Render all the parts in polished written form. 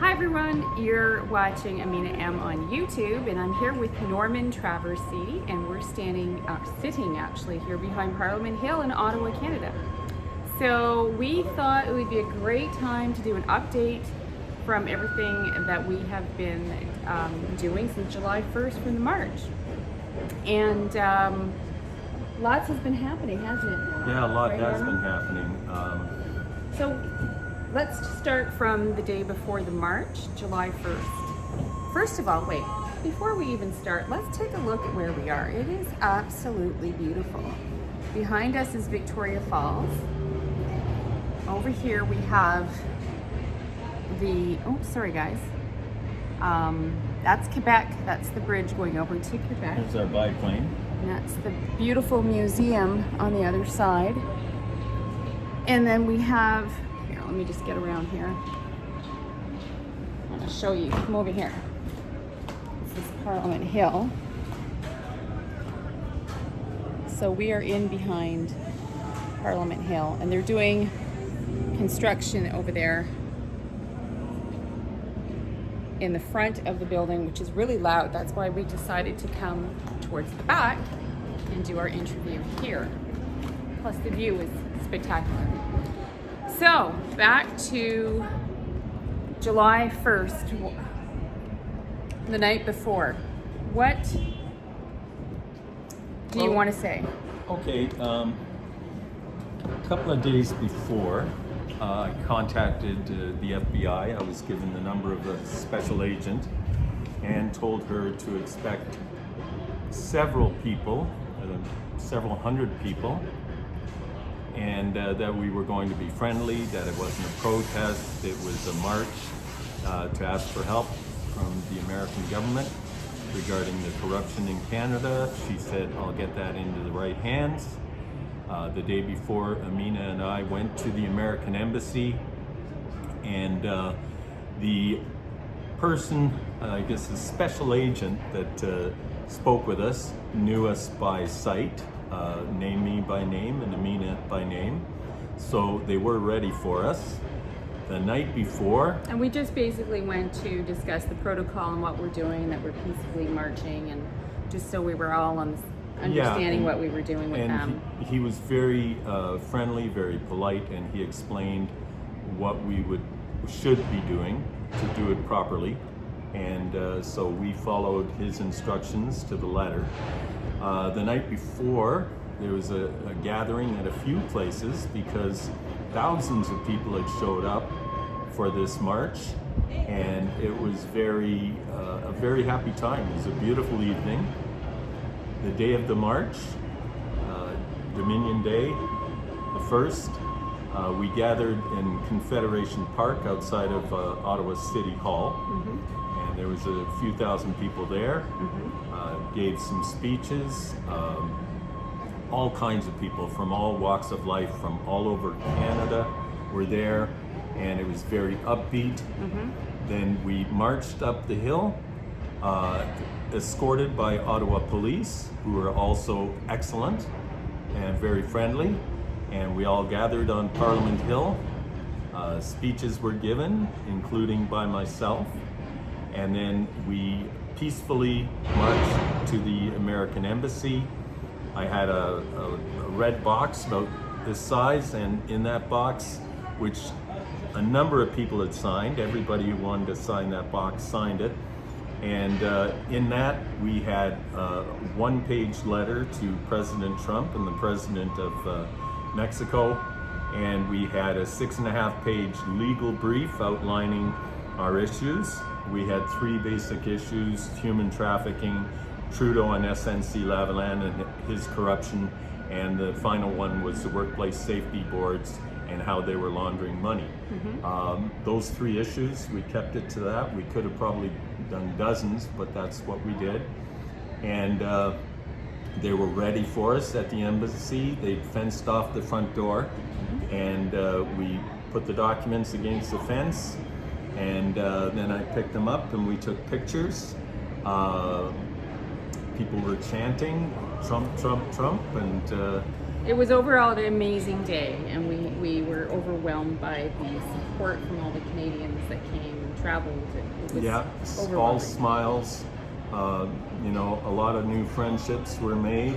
Hi everyone, you're watching Amina M on YouTube, and I'm here with Norman Traversy, and we're sitting actually here behind Parliament Hill in Ottawa, Canada. So we thought it would be a great time to do an update from everything that we have been doing since July 1st from the march. And lots has been happening, hasn't it? Yeah, a lot Right, has Norman? been happening. So let's start from the day before the march, July 1st. First of all, wait, before we even start, let's take a look at where we are. It is absolutely beautiful. Behind us is Victoria Falls. Over here we have the, oh, sorry guys. That's Quebec, that's the bridge going over to Quebec. Here's our biplane. And that's the beautiful museum on the other side. And then we have, here, let me just get around here. I want to show you, come over here. This is Parliament Hill. So we are in behind Parliament Hill, and they're doing construction over there in the front of the building, which is really loud. That's why we decided to come towards the back and do our interview here. Plus the view is spectacular. So back to July 1st, the night before. What do you want to say? Okay, a couple of days before, I contacted the FBI. I was given the number of a special agent and told her to expect several people, several hundred people, and that we were going to be friendly, that it wasn't a protest, it was a march to ask for help from the American government regarding the corruption in Canada. She said, I'll get that into the right hands. The day before, Amina and I went to the American Embassy, and the person, I guess the special agent that spoke with us, knew us by sight, named me by name and Amina by name. So they were ready for us. The night before. And we just basically went to discuss the protocol and what we're doing, that we're peacefully marching, and just so we were all on understanding what we were doing with them. He was very friendly, very polite, and he explained what we should be doing to do it properly. And so we followed his instructions to the letter. The night before, there was a gathering at a few places because thousands of people had showed up for this march, and it was a very happy time. It was a beautiful evening. The day of the march, Dominion Day, the 1st, we gathered in Confederation Park outside of Ottawa City Hall. And there was a few thousand people there, gave some speeches, all kinds of people from all walks of life from all over Canada were there, and it was very upbeat. Then we marched up the hill, escorted by Ottawa police, who were also excellent and very friendly, and we all gathered on Parliament Hill. Speeches were given, including by myself, and then we peacefully marched to the American Embassy. I had a red box about this size, and in that box, which a number of people had signed, everybody who wanted to sign that box signed it. And in that, we had a one-page letter to President Trump and the President of Mexico, and we had a 6.5-page legal brief outlining our issues. We had 3 basic issues: human trafficking, Trudeau and SNC Lavalin and his corruption, and the final one was the workplace safety boards and how they were laundering money. Those 3 issues, we kept it to that. We could have probably done dozens, but that's what we did. And they were ready for us at the embassy. They fenced off the front door, and we put the documents against the fence, and then I picked them up and we took pictures. People were chanting, Trump, Trump, Trump, and It was overall an amazing day, and we were overwhelmed by the support from all the Canadians that came and traveled. It was Yeah, overwhelming. all smiles. You know, a lot of new friendships were made.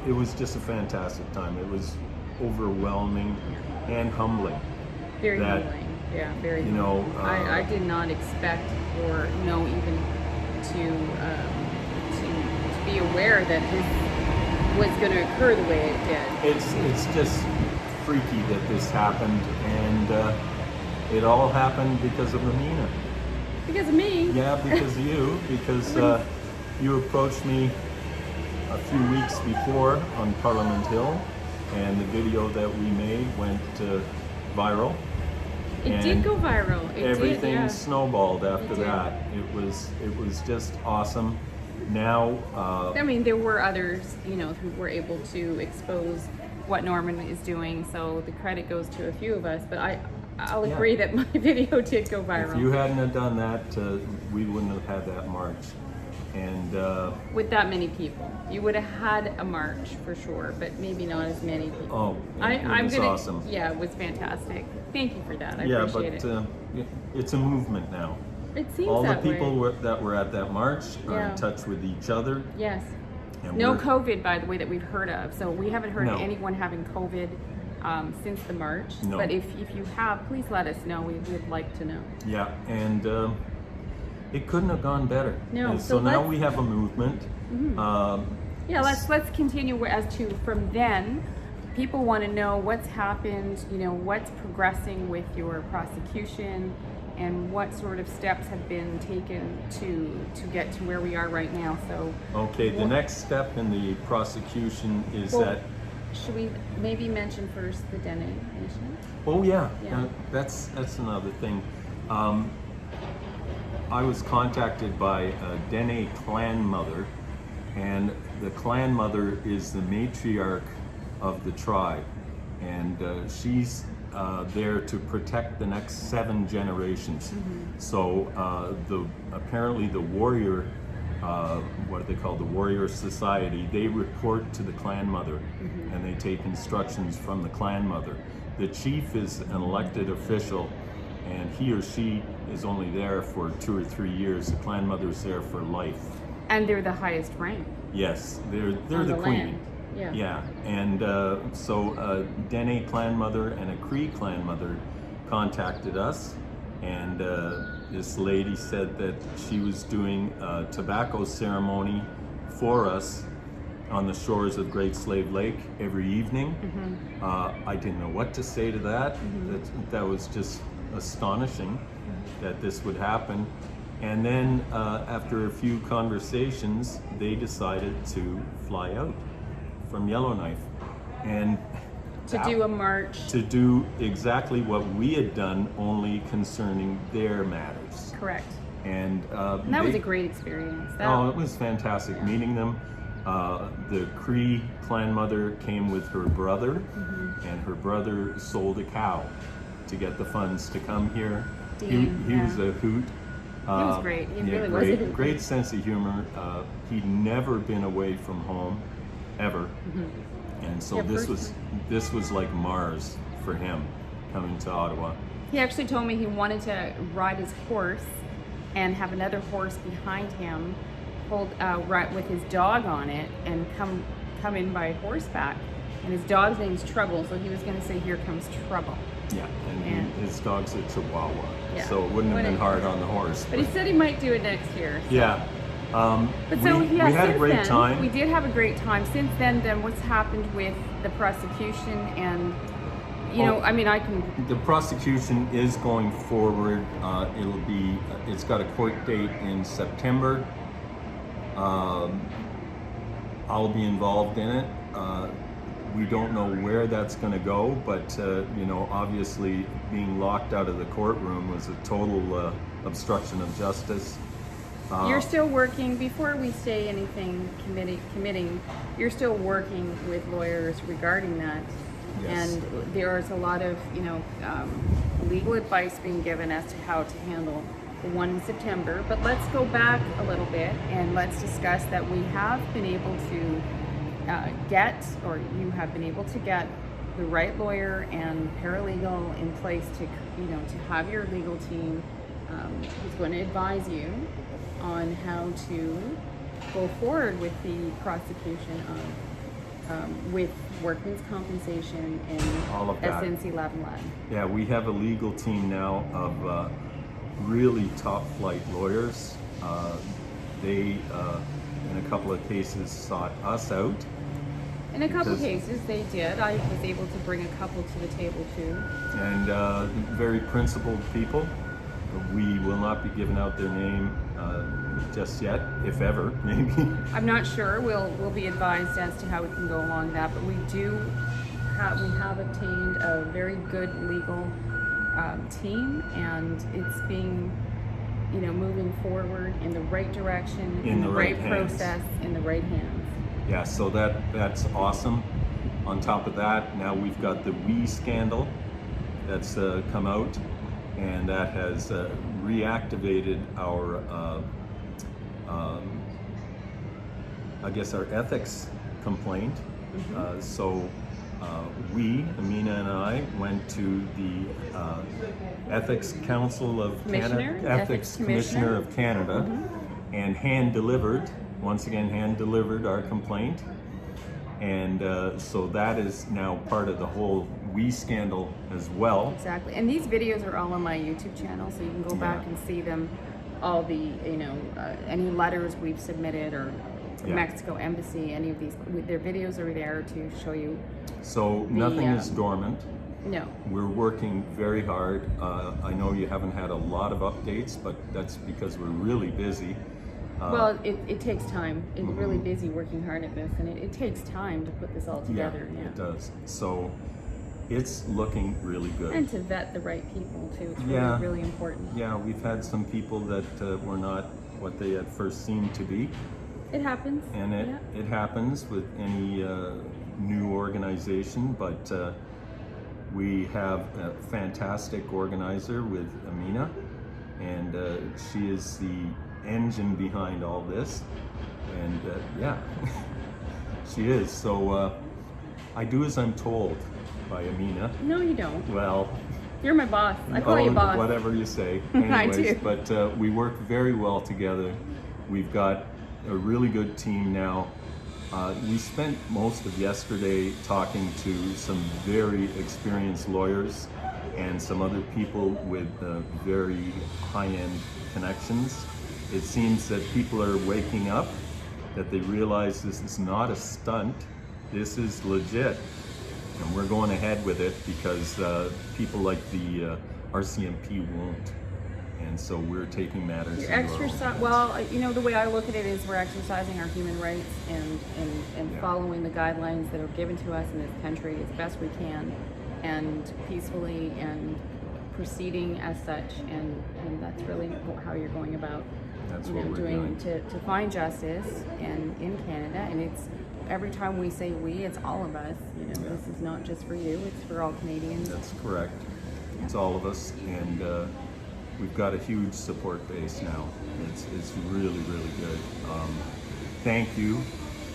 It was just a fantastic time. It was overwhelming and humbling. Very that, humbling. Yeah, very you know, humbling. I did not expect or know even to be aware that this was going to occur the way it did. It's just freaky that this happened, and it all happened because of Amina. Because of me. Yeah, because of you, because you approached me a few weeks before on Parliament Hill, and the video that we made went viral. It did go viral. It Everything did, yeah. snowballed after It did. that. It was just awesome. Now, I mean, there were others, you know, who were able to expose what Norman is doing, so the credit goes to a few of us. But I'll agree that my video did go viral. if you hadn't have done that, we wouldn't have had that march. And with that many people, you would have had a march for sure, but maybe not as many people. oh, it was awesome. Yeah, it was fantastic. Thank you for that. I Yeah, appreciate but it's a movement now. it. It seems All the that people way. that were at that march are Yeah. in touch with each other. Yes. And No we're- COVID, by the way, that we've heard of. So we haven't heard No. of anyone having COVID since the march. No. But if you have, please let us know. We'd like to know. Yeah, and it couldn't have gone better. No, And so so now let's- we have a movement. Yeah, let's continue as to from then. People want to know what's happened, you know, what's progressing with your prosecution, and what sort of steps have been taken to get to where we are right now. So, Okay, the next step in the prosecution is well, that. should we maybe mention first the Dene Nation? Oh yeah, Yeah. that's another thing. I was contacted by a Dene clan mother, and the clan mother is the matriarch of the tribe, and she's there to protect the next 7 generations. So apparently the warrior, what they call the warrior society, they report to the clan mother, and they take instructions from the clan mother. The chief is an elected official, and he or she is only there for 2 or 3 years. The clan mother is there for life. And they're the highest rank. Yes, they're On the the queen. land. Yeah. Yeah, and so Dene clan mother and a Cree clan mother contacted us, and this lady said that she was doing a tobacco ceremony for us on the shores of Great Slave Lake every evening. I didn't know what to say to that. That was just astonishing that this would happen. And then after a few conversations, they decided to fly out from Yellowknife and To do a march. to do exactly what we had done, only concerning their matters. Correct. And And that was a great experience. Oh, it was fantastic meeting them. The Cree clan mother came with her brother, and her brother sold a cow to get the funds to come here. Dean, He was a hoot. He was great. He really was a great, hoot. great sense of humor. He'd never been away from home, ever, and so Yeah, this was like Mars for him, coming to Ottawa. He actually told me he wanted to ride his horse and have another horse behind him, right with his dog on it, and come in by horseback. And his dog's name's Trouble, so he was going to say, "Here comes trouble." Yeah, and And- his dog's a Chihuahua, Yeah. so it wouldn't have been hard on the horse. But he said he might do it next year. Yeah. But so we yeah, had a since great then, time. We did have a great time. Since then what's happened with the prosecution and, you know, I mean, I can. The prosecution is going forward. It's got a court date in September. I'll be involved in it. We don't know where that's going to go, but you know, obviously being locked out of the courtroom was a total obstruction of justice. You're still working, before we say anything committing, you're still working with lawyers regarding that. Yes. And there's a lot of, you know, legal advice being given as to how to handle the one in September. But let's go back a little bit and let's discuss that we have been able to get, or you have been able to get, the right lawyer and paralegal in place to, to have your legal team who's going to advise you on how to go forward with the prosecution of with workmen's compensation and all of that. SNC Lavalin. Yeah, we have a legal team now of really top flight lawyers. They, in a couple of cases, sought us out. In a couple cases, they did. I was able to bring a couple to the table too. And very principled people. We will not be giving out their name just yet, if ever, maybe. I'm not sure. We'll be advised as to how we can go along that, but we have obtained a very good legal team, and it's being, moving forward in the right direction, in the right process, in the right hands. Yeah, so that's awesome. On top of that, now we've got the We scandal that's come out, and that has reactivated our, I guess, our ethics complaint. Mm-hmm. So we, Amina and I, went to the Ethics Council of Canada, Ethics Commissioner of Canada, mm-hmm. and once again hand delivered our complaint. And so that is now part of the whole We scandal as well. Exactly. And these videos are all on my YouTube channel, so you can go back and see them, all the, any letters we've submitted, or Mexico Embassy, any of these, their videos are there to show you. So nothing is dormant. No. We're working very hard. I know you haven't had a lot of updates, but that's because we're really busy. Well, it takes time. It's really busy working hard at this, and it takes time to put this all together. Yeah, it does. So it's looking really good. And to vet the right people too. It's really, really important. Yeah, we've had some people that were not what they at first seemed to be. It happens. And it happens with any new organization, but we have a fantastic organizer with Amina, and she is the engine behind all this, and she is. So I do as I'm told by Amina. No, you don't. Well, you're my boss. I call you boss. Whatever you say. Anyways, I do. But we work very well together. We've got a really good team now. We spent most of yesterday talking to some very experienced lawyers and some other people with very high-end connections. It seems that people are waking up, that they realize this is not a stunt, this is legit. And we're going ahead with it because people like the RCMP won't. And so we're taking matters into our own hands. Well, the way I look at it is we're exercising our human rights and following the guidelines that are given to us in this country as best we can, and peacefully, and proceeding as such, and that's really how you're going about doing to find justice in Canada. And it's every time we say we, it's all of us. This is not just for you, it's for all Canadians. That's correct. It's all of us, and we've got a huge support base now. It's really, really good. Thank you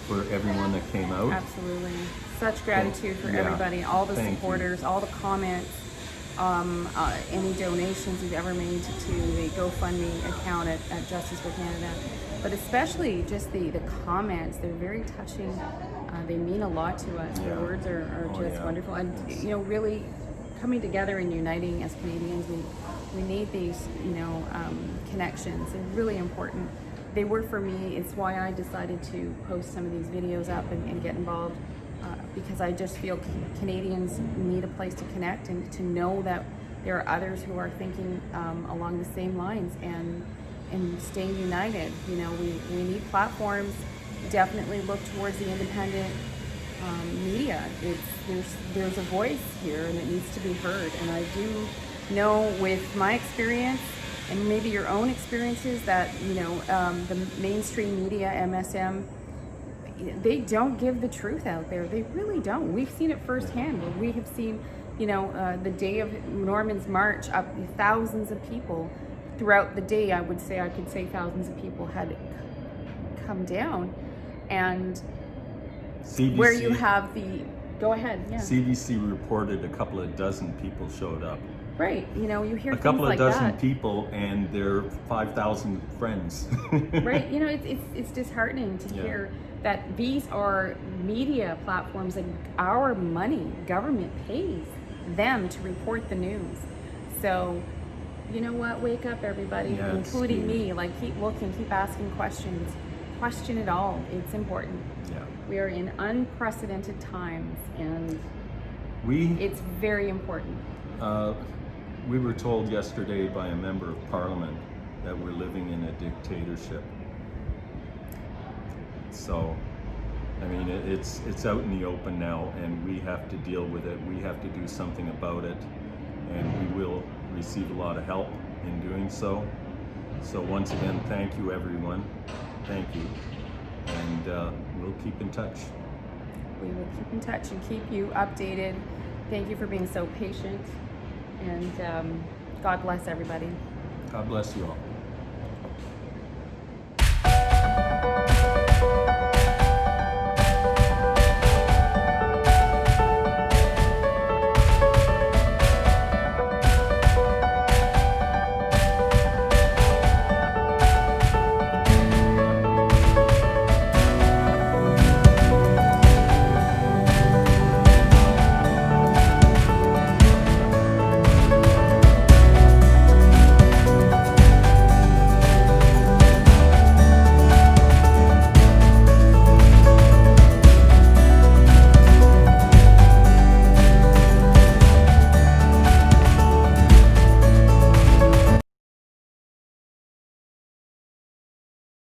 for everyone that came out. Absolutely. Such gratitude for everybody, all the supporters, all the comments, any donations you've ever made to the GoFundMe account at Justice for Canada. But especially just the comments, they're very touching. They mean a lot to us. The words are just wonderful. And, really coming together and uniting as Canadians, we need these, connections. They're really important. They were for me. It's why I decided to post some of these videos up and get involved, because I just feel Canadians need a place to connect and to know that there are others who are thinking along the same lines and staying united. We need platforms. Definitely look towards the independent media. There's a voice here, and it needs to be heard. And I do know with my experience, and maybe your own experiences, that the mainstream media, MSM, they don't give the truth out there. They really don't. We've seen it firsthand. We have seen, the day of Norman's March, up thousands of people throughout the day. I could say thousands of people had come down, and CBC, where you have the, go ahead, yeah. CBC reported a couple of dozen people showed up. Right, you know, you hear A things couple of like dozen that. people and their 5,000 friends. Right, you know, it's disheartening to Yeah. hear that these are media platforms and our money, government pays them to report the news. So, you know what, wake up everybody, Yeah, it's including scary. me, like keep looking, keep asking questions, question it all, it's important. Yeah. We are in unprecedented times and We it's very important. we were told yesterday by a member of parliament that we're living in a dictatorship. So, I mean, it's out in the open now, and we have to deal with it. We have to do something about it, and we will receive a lot of help in doing so. So once again, thank you, everyone. Thank you, and we'll keep in touch. We will keep in touch and keep you updated. Thank you for being so patient, and God bless everybody. God bless you all.